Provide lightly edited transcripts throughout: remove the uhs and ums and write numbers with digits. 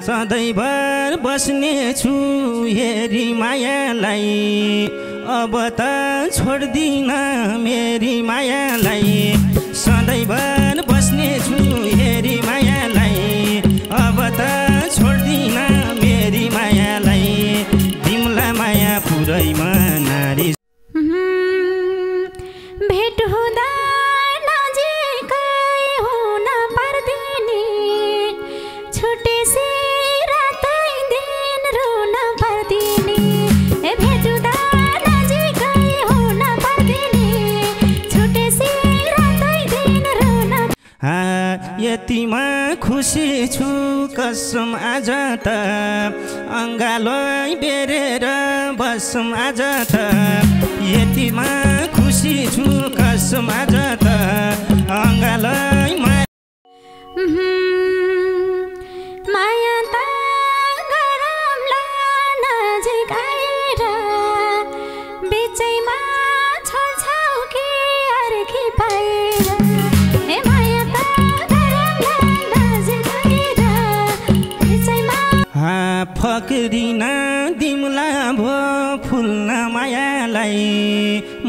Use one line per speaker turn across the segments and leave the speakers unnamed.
सधैँभर बस्ने छु हेरी मायालाई अब त छोड्दिन मेरी मायालाई सधैँभर बस्ने छु हेरी मायालाई अब त छोड्दिन मेरी मायालाई तिमलाई माया पुरैमा नारी
भेट हुँदा नजिकै हुन पर्दिनी छुटेसी रातै दिन रुन पर्दिनी भेट हुँदा नजिकै हुन पर्दिनी छुटेसी रातै दिन रुन
यतिमा खुसी छु कसम आज त अङ्गालो बेरेर बसम आज त यतिमा खुसी छु कसम आज त अङ्गालो
माया त गरमला नजिक आएर बिचैमा छोड्छौ कि अर्की पाएर माया त गरमला नजिक आएर बिचैमा
फक्रिन दिमला भो फुल्न मायालाई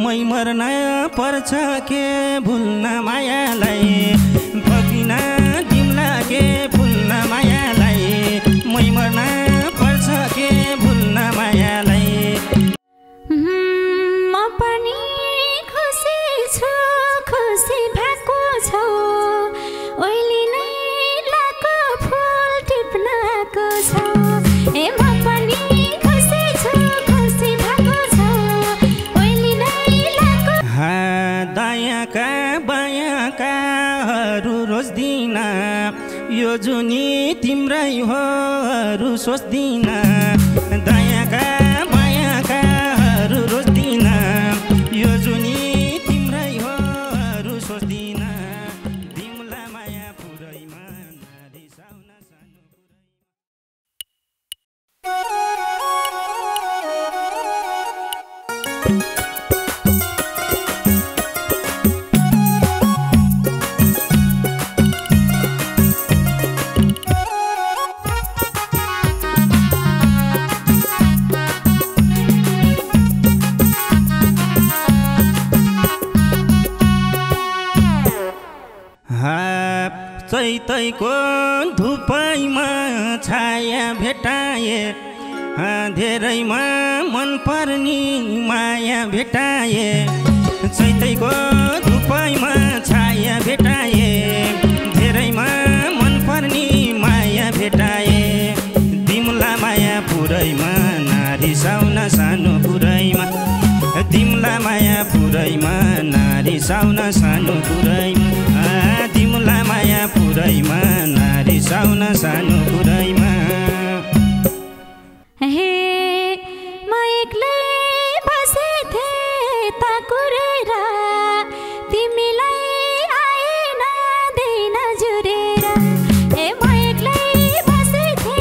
मै मर्न पर्छ के भुल्न मायालाई फक्रिन दिमला के फुल्न मायालाई मै मर्न पर्छ के भुल्न मायालाई
म पनि खुसी छु खुसी भएको छौ ओइली नै लाको फुल टिप्न आएको छौ म पनि खुसी छु खुसी भएको छौ ओइली नै लाको
दायाँका बायाँकाहरू रोज्दिन यो जुनी तिम्रै होहरू सोच्दिन दायाँका बायाँकाहरू रोज्दिन यो जुनी तिम्रै होहरू सोच्दिन तिमलाई माया पुरैमा नरिसाउन सानो चैतैको धुपैमा छाया भेटाए धेरैमा मन पर्ने माया भेटाए चैतैको धुपैमा छाया भेटाए धेरैमा मन पर्ने माया भेटाए तिमलाई माया पुरैमा नारिसाउन सानो पुरैमा तिमलाई माया पुरैमा नारिसाउन सानो पुरैमा तिमलाई माया पुरैमा नारिसाउन सानो पुरैमा
हे म एक्लै बसेथे त कुरेर तिमीलाई आएन दिन जुरेर म एक्लै बसेथे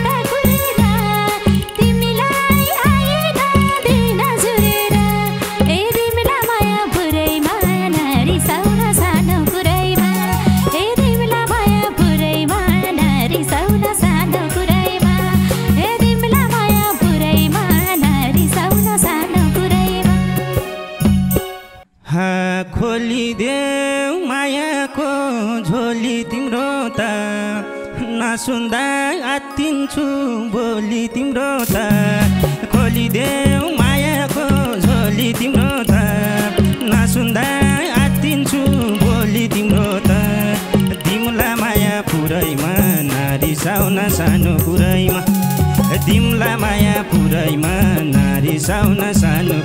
त कुरेर तिमीलाई आएन दिन जुरेर तिमीलाई माया पुरैमा नारिसाउन सानो पुरैमा तिमीलाई माया पुरैमा नारिसाउन सानो पुरैमा तिमीलाई माया पुरैमा नारिसाउन सानो पुरैमा
खोलिदेऊ मायाको झोली तिम्रो त नसुन्दा आत्तिन्छु बोली तिम्रो त खोलिदेऊ मायाको झोली तिम्रो त नसुन्दा आत्तिन्छु बोली तिम्रो त तिमलाई माया पुरैमा नारिसाउन सानो पुरैमा तिमलाई माया पुरैमा नारिसाउन सानो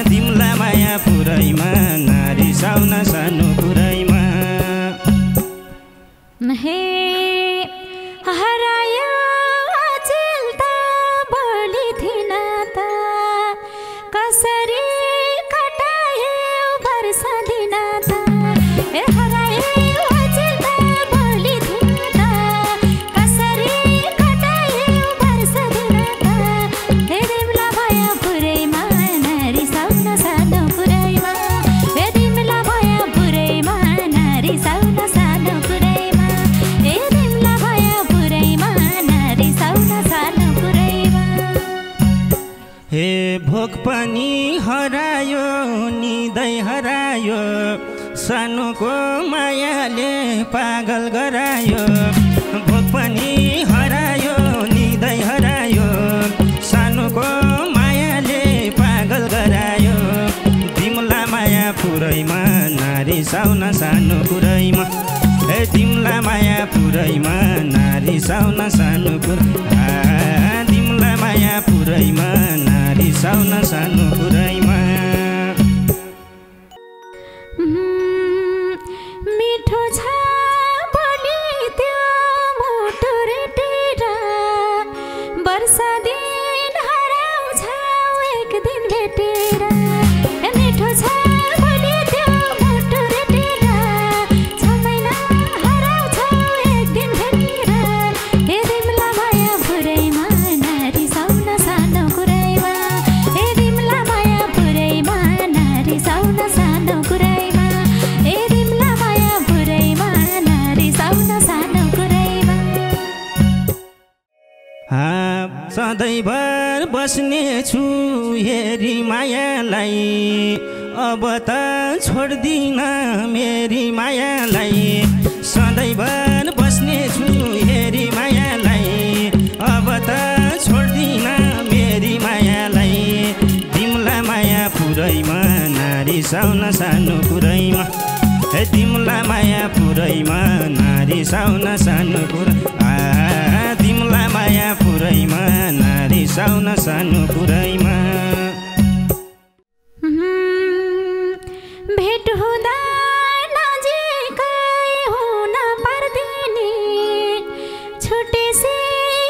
तिमलाई माया पुरैमा नारिसाउन सानो पुरैमा
हे हरायो अचेल त बोली थिन त कसरी कटायो वर्ष दिन त हरायो अचेल त बोली थिन त कसरी कटायो वर्ष दिन त तिमीलाई माया पुरैमा नारिसाउन सानो पुरैमा तिमीलाई माया पुरैमा नारिसाउन सानो पुरैमा
भोक पनि हरायो निदै हरायो सानोको मायाले पागल गरायो भोक पनि हरायो निदै हरायो सानोको मायाले पागल गरायो तिमला माया पुरैमा नारी साउन सानो कुरैमा तिमला माया पुरैमा नारी साउन सानो कुरा तिमला माया पुरैमा नारी साउन सानो कुरैमा
मिठो छ बोली त्यो मुटु रेटेर वर्षा दिन हराउँछ एक दिन भेटेर मिठो छ बोली त्यो मुटु रेटेर छ महिना हराउँछ एक दिन भेटेर हे तिमला माया पुरैमा नारी साउन सानो कुरैमा हे तिमला माया पुरैमा नारी साउन सानो कुरैमा हे तिमला माया पुरैमा नारी साउन सानो कुरैमा
सधैँभर बस्ने छु हेरी मायालाई अब त छोड्दिन मेरी मायालाई सधैँभर बस्ने छु हेरी मायालाई अब त छोड्दिन मेरी मायालाई तिमला माया पुरैमा नारी साउन सानो कुरैमा तिमला माया पुरैमा नारी साउन सानो कुरा तिमला माया पुरैमा नारी साउन सानो कुरैमा
भेट हुँदा नजिकै हुन पर्दिनी छुटेसी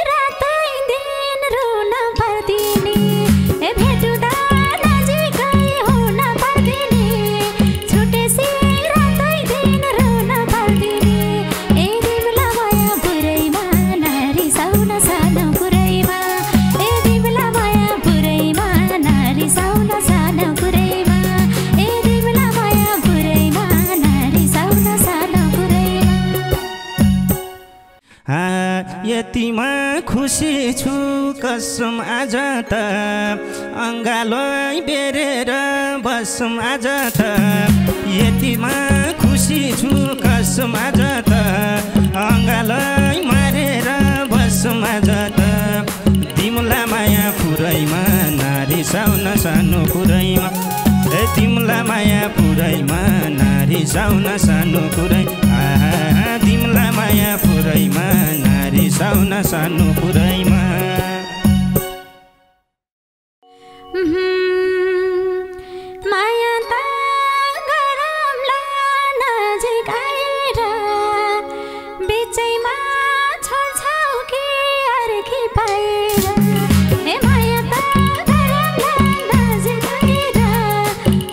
रातै दिन रुन पर्दिनी भेट हुँदा नजिकै हुन पर्दिनी छुटेसी रातै दिन रुन पर्दिनी ए तिमला माया पुरैमा नारी साउन सानो कुरैमा ए तिमला माया पुरैमा नारी साउन सानो कुरैमा ए तिमला माया पुरैमा नारी साउन सानो कुरैमा
यतिमा खुसी छु कसम आज त अङ्गालो बेरेर बसम आज त यतिमा खुसी छु कसम आज त अङ्गालो मारेर बसम आज त तिमला माया पुरैमा नारी साउन सानो कुरैमा तिमला माया पुरैमा नारी साउन सानो कुरै तिमला माया पुरैमा नारी साउन सानो कुरैमा
माया त गरमला नजिक आएर बिचैमा छोड्छौ कि अर्की पाएर ए माया त गरमला नजिक आएर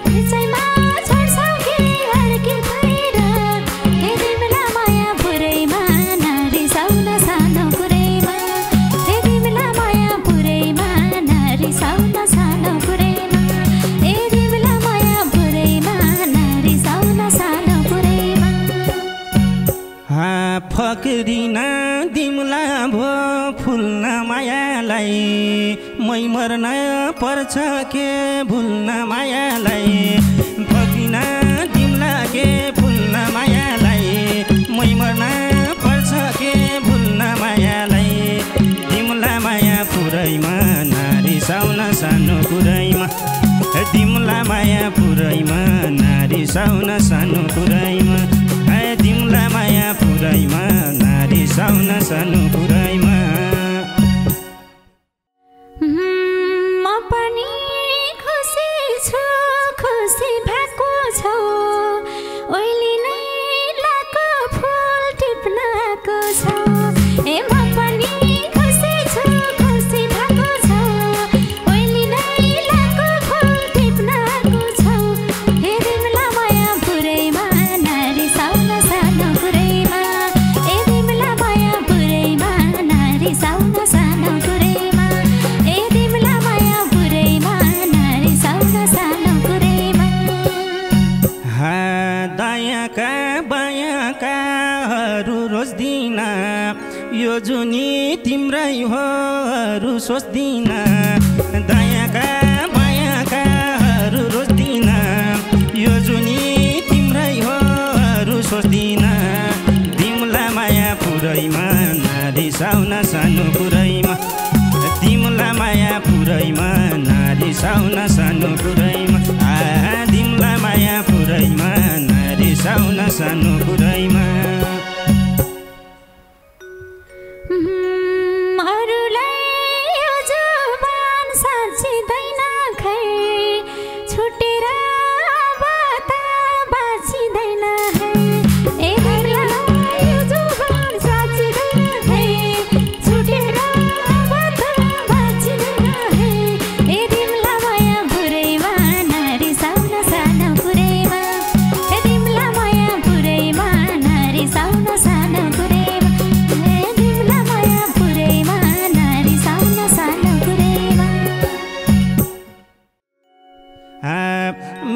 बिचैमा छोड्छौ कि अर्की पाएर हे तिमला माया पुरैमा नारी साउन सानो कुरैमा हे तिमला माया पुरैमा नारी साउन सानो कुरैमा ए तिमला माया पुरैमा नारी साउन सानो कुरैमा
फक्रिन तिमला भो फुल्न मायालाई मै मर्न पर्छ के भुल्न मायालाई फक्रिन तिमला के फुल्न मायालाई मै मर्न पर्छ के भुल्न मायालाई तिमला माया पुरैमा नारी साउन सानो कुरैमा तिमला माया पुरैमा नारी साउन सानो कुरैमा तिमला माया पुरैमा नारी साउन सानो कुरैमा
म पनि खुसी छु खुसी भएको छौ ओइली नै लाको फुल टिप्न आएको छौ ए म पनि खुसी छु खुसी भएको छौ ओइली नै लाको फुल टिप्न आएको छौ हे तिमला माया पुरैमा नारी साउन सानो कुरैमा ए तिमला माया पुरैमा नारी साउन सानो कुरैमा ए तिमला माया पुरैमा नारी साउन सानो कुरैमा
दायाँका बायाँकाहरू रोज्दिन यो जुनी तिम्रै हो अरू सोच्दिन दायाँका पुरैमा नरिसाउन सानो कुरैमा तिमला माया पुरैमा नरिसाउन सानो कुरैमा तिमला माया पुरैमा नरिसाउन सानो कुरैमा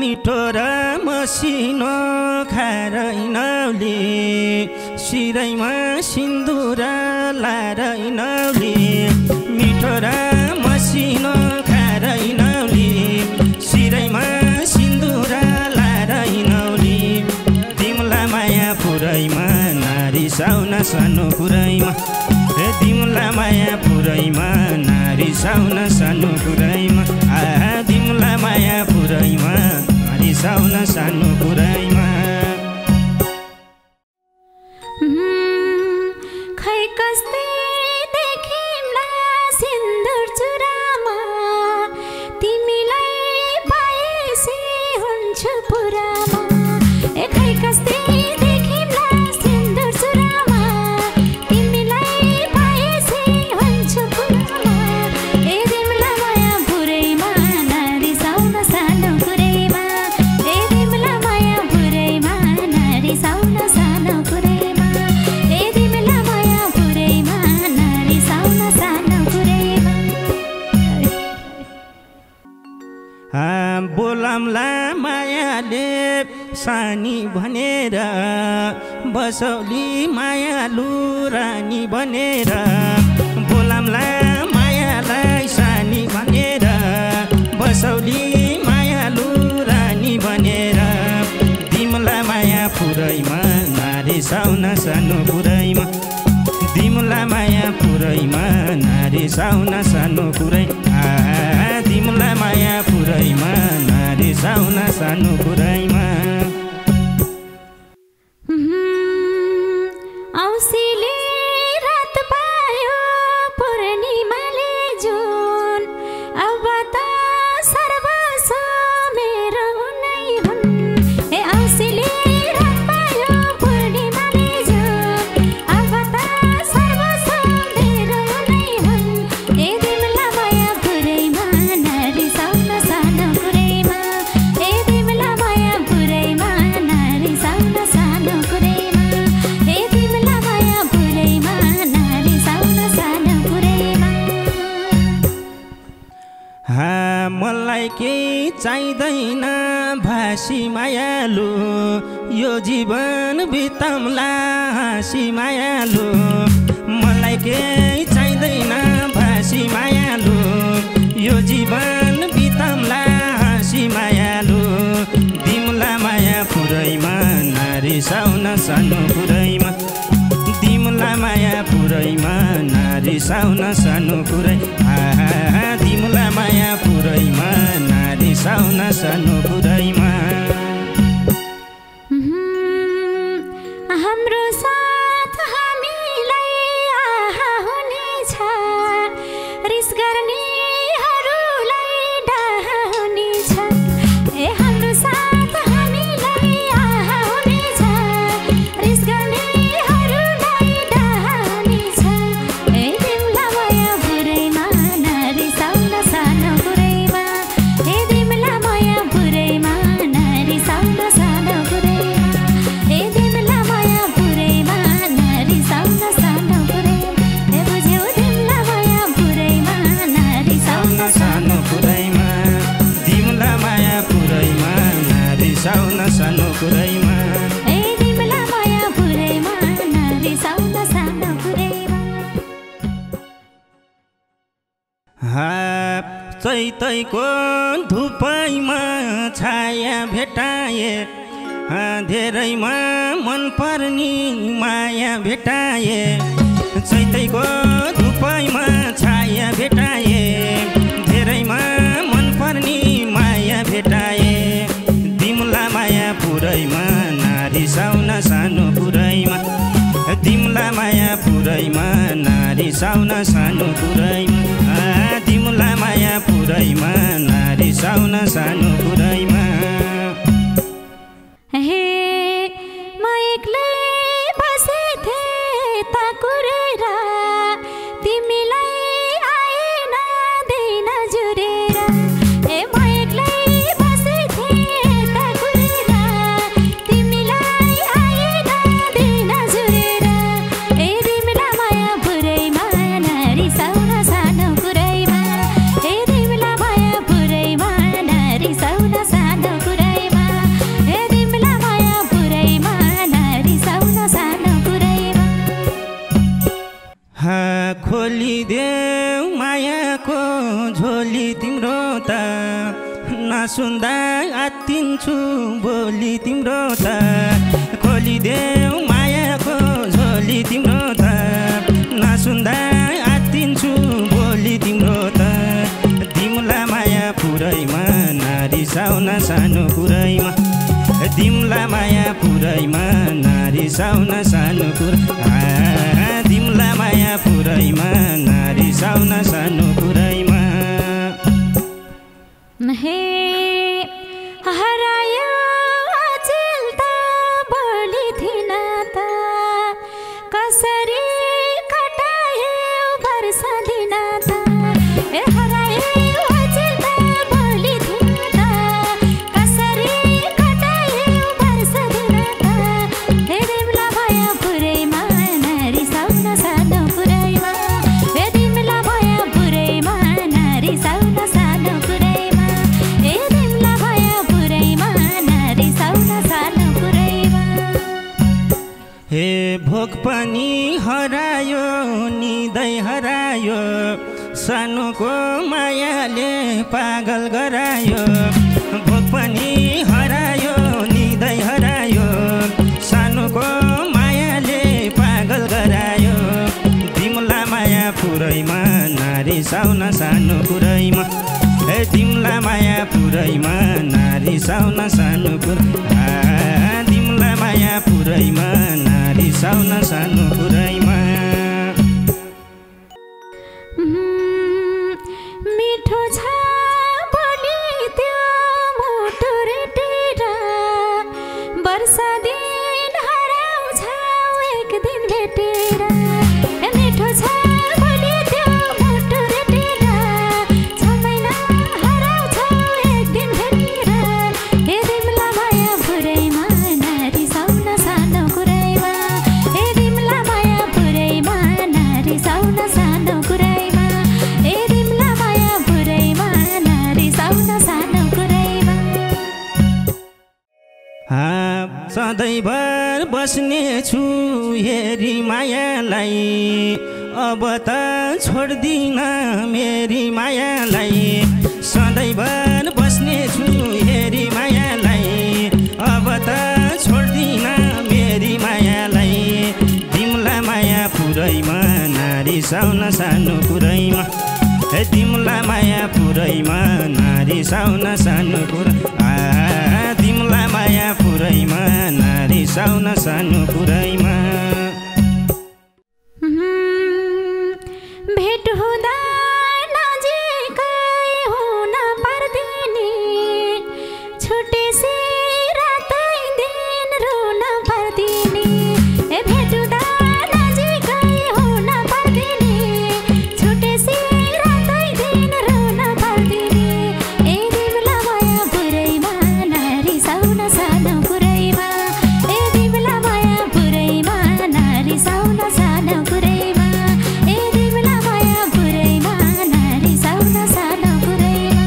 मिठो र मसिनो खारैनौली शिरैमा सिन्दुर लारैनौली मिठो र मसिनो खारैनौली शिरैमा सिन्दुर लारैनौली तिमला माया पुरैमा नरिसाउन सानो कुरैमा तिमला माया पुरैमा नरिसाउन सानो कुरैमा तिमला माया पुरैमा नरिसाउन सानो कुरैमा
खै कस्तै देखिम्ला सिन्दुर चुरामा तिमीलाई पाएसी हुन्छु पुरामा खै कस्तै देखिम्ला सिन्दुर चुरामा तिमीलाई पाएसी हुन्छु पुरामा तिमला माया पुरैमा नरिसाउन सानो कुरैमा तिमला माया पुरैमा नरिसाउन सानो कुरैमा तिमला माया पुरैमा नरिसाउन सानो कुरैमा
बोलाम्ला मायाले सानी भनेर बसौली मायालु रानी बनेर बोलाम्ला मायालाई सानी भनेर बसौली मायालु रानी बनेर तिमला माया पुरैमा नरिसाउन सानो कुरैमा तिमला माया पुरैमा नरिसाउन सानो कुरै तिमला माया पुरैमा नरिसाउन सानो कुरैमा
औँसीले रात पायो पूर्णिमाले जुन अब त सर्वस्व मेरो नै हुन् औँसीले रात पायो पूर्णिमाले जुन अब त सर्वस्व मेरो नै हुन् तिमला माया पुरैमा नरिसाउन सानो कुरैमा तिमला माया पुरैमा नरिसाउन सानो कुरैमा तिमला माया पुरैमा नरिसाउन सानो कुरैमा
मलाई केही चाहिँदैन भासी मायालु यो जीवन बिताउँला हाँसी मायालु मलाई केही चाहिँदैन भासी मायालु यो जीवन बिताउँला हाँसी मायालु तिमला माया पुरैमा नरिसाउन सानो कुरैमा तिमला माया पुरैमा नरिसाउन सानो कुरै तिमला माया पुरैमा नरिसाउन सानो कुरैमा
हाम्रो साथ हामीलाई आहा हुनेछ रिस गर्नेहरूलाई डाहा हुनेछ हाम्रो साथ हामीलाई आहा हुनेछ रिस गर्नेहरूलाई डाहा हुनेछ तिमला माया पुरैमा नरिसाउन सानो कुरैमा तिमला माया पुरैमा नरिसाउन सानो कुरैमा तिमला माया पुरैमा नरिसाउन सानो कुरैमा बुझ्यौ तिमला माया पुरैमा नरिसाउन
सानो कुरैमा तिमला माया पुरैमा नरिसाउन सानो कुरैमा
तिमला माया पुरैमा नरिसाउन सानो कुरैमा
चैतैको धुपैमा छाया भेटाए धेरैमा मन पर्ने माया भेटाए चैतैको धुपैमा छाया भेटाए धेरैमा मन पर्ने माया भेटाए तिमला माया पुरैमा नारी साउन सानो पुरैमा तिमला माया पुरैमा नारी साउन सानो पुरैमा तिमला माया पुरैमा नारी साउन सानो पुरैमा
हे म एक्लै बसेथे ताकुरेर तिमीलाई आएन दिन जुरेर हे म एक्लै बसेथे ताकुरेर तिमीलाई आएन दिन जुरेर ए तिमीला माया पुरैमा नारी साउन सानो पुरैमा ए तिमीला माया पुरैमा नारी साउन सानो पुरैमा ए तिमीला माया पुरैमा नारी साउन सानो पुरैमा
खोलिदेऊ मायाको झोली तिम्रो त नसुन्दा आत्तिन्छु बोली तिम्रो त खोलिदेऊ मायाको झोली तिम्रो त नसुन्दा आत्तिन्छु बोली तिम्रो त तिमला माया पुरैमा नारी साउन सानो पुरैमा तिमला माया पुरैमा नारी साउन सानो तिमला माया पुरैमा नारी साउन सानो पुरैमा
हे हरायो अचेल त बोली थिन त कसरी कटायो वर्ष दिन त ए हरायो अचेल त बोली थिन त कसरी कटायो वर्ष दिन त हे तिमला माया पुरैमा नारी साउन सानो पुरैमा हे तिमला माया पुरैमा नारी साउन सानो पुरैमा हे तिमला माया पुरैमा नारी साउन सानो पुरैमा
हे भोक पनि हरायो निदै हरायो सानोको मायाले पागल गरायो भोक पनि हरायो निदै हरायो सानोको मायाले पागल गरायो तिमला माया पुरैमा नारी साउन सानो पुरैमा हे तिमला माया पुरैमा नारी साउन सानो तिमला माया पुरैमा नारी साउन सानो पुरैमा
मिठो छ बोली त्यो मुटु रेटेर वर्ष दिन हराउँछ एक दिन भेटेर मिठो छ बोली त्यो मुटु रेटेर 6 महिना हराउँछ एक दिन भेटेर हे तिमला माया पुरैमा नारी साउन सानो पुरैमा हे तिमला माया पुरैमा नारी साउन सानो पुरैमा हे तिमला माया पुरैमा नारी साउन सानो पुरैमा
सधैँभर बस्नेछु हेरी मायालाई अब त छोड्दिन मेरी मायालाई सधैँभर बस्नेछु हेरी मायालाई अब त छोड्दिन मेरी मायालाई तिमला माया पुरैमा नारी साउन सानो पुरैमा हे तिमला माया पुरैमा नारी साउन सानो तिमला माया पुरैमा नारी साउन सानो पुरैमा
भेट हुँदा नजिकै हुन पर्दिनी छुटेसी रातै दिन रुन पर्दिनी भेट हुँदा नजिकै हुन पर्दिनी छुटेसी रातै दिन रुन पर्दिनी ए तिमला माया पुरैमा नारी साउन सानो पुरैमा ए तिमला माया पुरैमा नारी साउन सानो पुरैमा ए तिमला माया पुरैमा नारी साउन सानो पुरैमा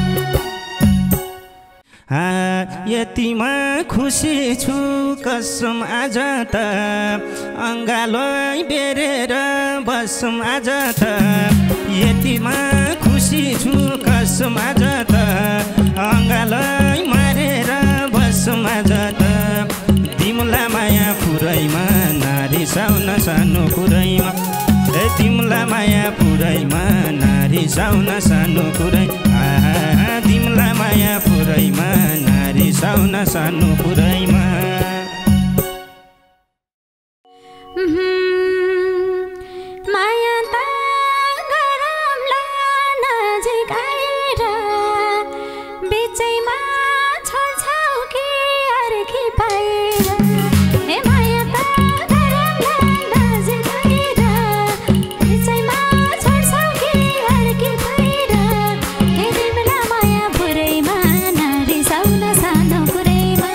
यतिमा खुसी छु कसम आज त अङ्गालो बेरेर बसम आज त यतिमा खुसी छु कसम आज त अङ्गालो मारेर बसम आज त कुरैमा तिमलाई माया पुरैमा नारी साउन सानो कुरै तिमलाई माया पुरैमा नारी साउन सानो कुरैमा
माया त गरमला नजिक आएर बिचैमा छोड्छौ कि अर्की पाएर ए माया त गरमला नजिक आएर बिचैमा छोड्छौ कि अर्की पाएर ए तिमीलाई माया पुरैमा नारी साउन सानो कुरैमा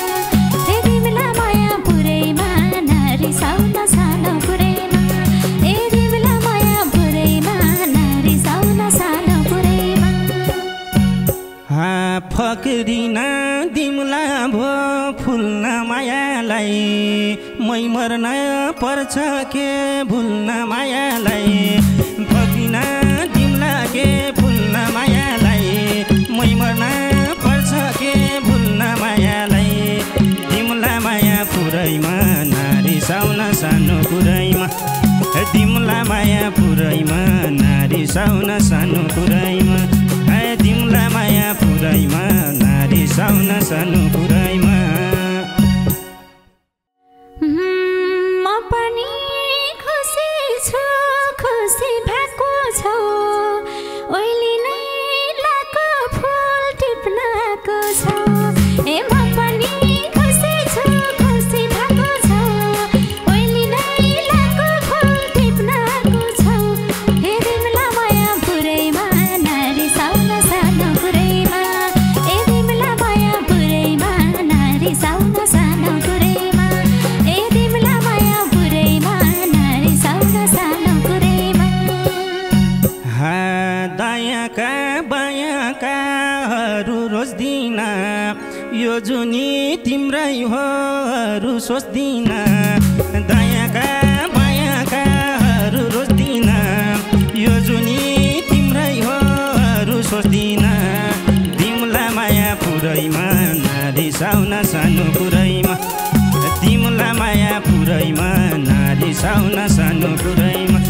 ए तिमीलाई माया पुरैमा नारी साउन सानो कुरैमा ए तिमीलाई माया पुरैमा नारी साउन सानो कुरैमा
फक्रिन तिमलाई भो फुल्न मायालाई मै मर्न पर्छ के भुल्न मायालाई फक्रिन तिमलाई के फुल्न मायालाई मै मर्न पर्छ के भुल्न मायालाई तिमलाई माया पुरैमा नारी साउन सानो कुरैमा तिमलाई माया पुरैमा नारी साउन सानो कुरैमा तिमलाई माया पुरैमा नारी साउन सानो कुरैमा
म पनि खुसी छु खुसी भएको छौ ओइली नै लाको फुल टिप्न आएको छौ ए म पनि खुसी छु खुसी भएको छौ ओइली नै लाको फुल टिप्न आएको छौ हे तिमीलाई माया पुरैमा नारी साउन सानो कुरैमा ए तिमीलाई माया पुरैमा नारी साउन सानो कुरैमा ए तिमीलाई माया पुरैमा नारी साउन सानो कुरैमा
दायाँका बायाँकाहरू रोज्दिन यो जुनी तिम्रै होहरू सोच्दिन दायाँका बायाँकाहरू रोज्दिन यो जुनी तिम्रै होहरू सोच्दिन तिमलाई माया पुरैमा नारी साउन सानो कुरैमा तिमलाई माया पुरैमा नारी साउन सानो कुरैमा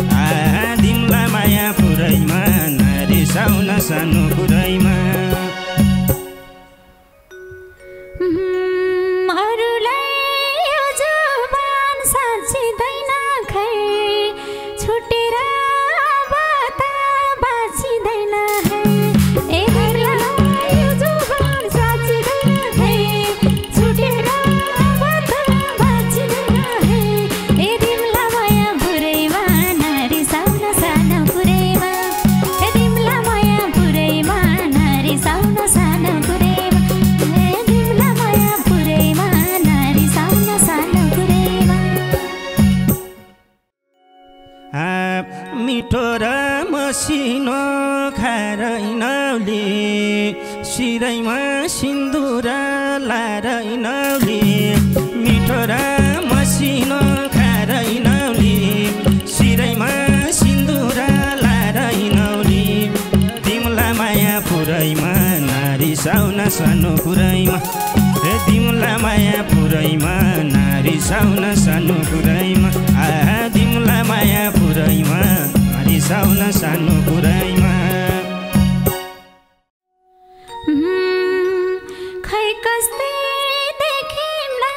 तिमलाई माया पुरैमा नारी साउन सानो कुरैमा
अरूलाई यो जुबान साँच्चिँदैन खै छुटेर अब त बाँचिँदैन है ए तिमीलाई यो जुबान साँच्चिँदैन खै छुटेर अब त बाँचिँदैन है ए तिमीलाई माया पुरैमा नारी साउन सानो कुरैमा ए तिमीलाई माया पुरैमा नारी साउन सानो कुरैमा ए तिमीलाई माया पुरैमा नारी साउन सानो कुरैमा
मिठो र मसिनो खारैनौली शिरैमा सिन्दुर लारैनौली मिठो र मसिनो खारैनौली शिरैमा सिन्दुर लारैनौली तिमलाई माया पुरैमा नारी साउन सानो कुरैमा तिमलाई माया पुरैमा नारी साउन सानो कुरैमा तिमलाई माया पुरैमा नारी साउन सानो कुरैमा
खै कस्तै देखिम्ला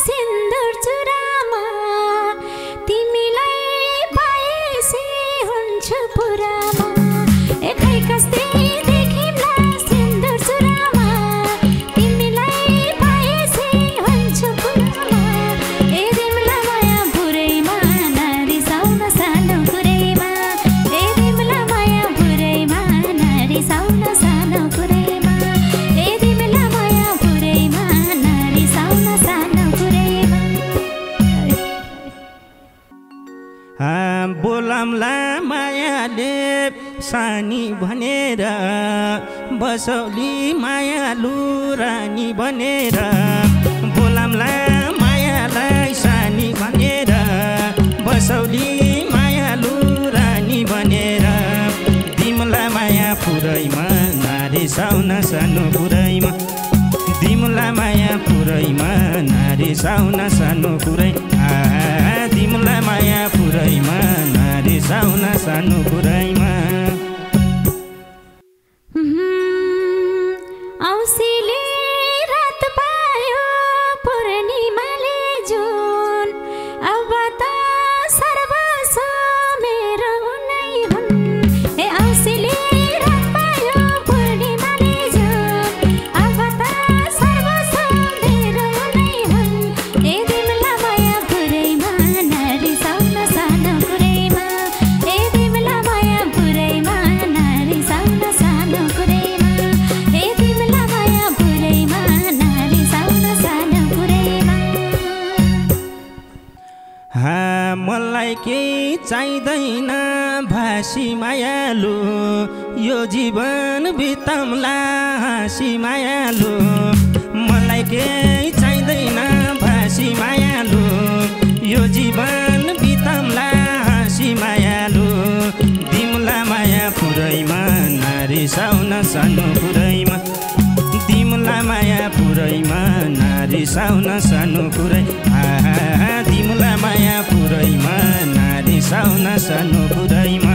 सिन्दुर चुरामा तिमीलाई पाएसी हुन्छु पुरामा ए खै कस्तै देखिम्ला सिन्दुर चुरामा तिमीलाई पाएसी हुन्छु पुरामा ए तिमीलाई माया पुरैमा नारी साउन सानो कुरैमा ए तिमीलाई माया पुरैमा नारी साउन सानो कुरैमा ए तिमीलाई माया पुरैमा नारी साउन सानो कुरैमा
बोलामला मायाले सानी भनेर बसौली मायालु रानी बनेर बोलामला मायालाई सानी भनेर बसौली मायालु रानी बनेर तिमलाई माया पुरैमा नारी साउन सानो कुरैमा तिमलाई माया पुरैमा नारी साउन सानो कुरै तिमलाई माया पुरै कुरैमा नरिसाउन सानो कुरैमा
औँसीले रात पायो पूर्णिमाले जुन अब त सर्वस्व मेरो नै हुन् ए औँसीले रात पायो पूर्णिमाले जुन अब त सर्वस्व मेरो नै हुन् ए तिमीलाई माया पुरैमा नरिसाउन सानो कुरैमा ए तिमीलाई माया पुरैमा नरिसाउन सानो कुरैमा ए तिमीलाई माया पुरैमा नरिसाउन सानो कुरैमा
मलाई केही चाहिँदैन भाषी मायालु यो जीवन बिताउँला हाँसी मायालु मलाई केही चाहिँदैन भाषी मायालु यो जीवन बिताउँला हाँसी मायालु तिमीलाई माया पुरैमा नरिसाउन सानो कुरैमा तिमीलाई माया पुरैमा नरिसाउन सानो कुरै तिमीलाई माया पुरैमा नरिसाउन सानो कुरैमा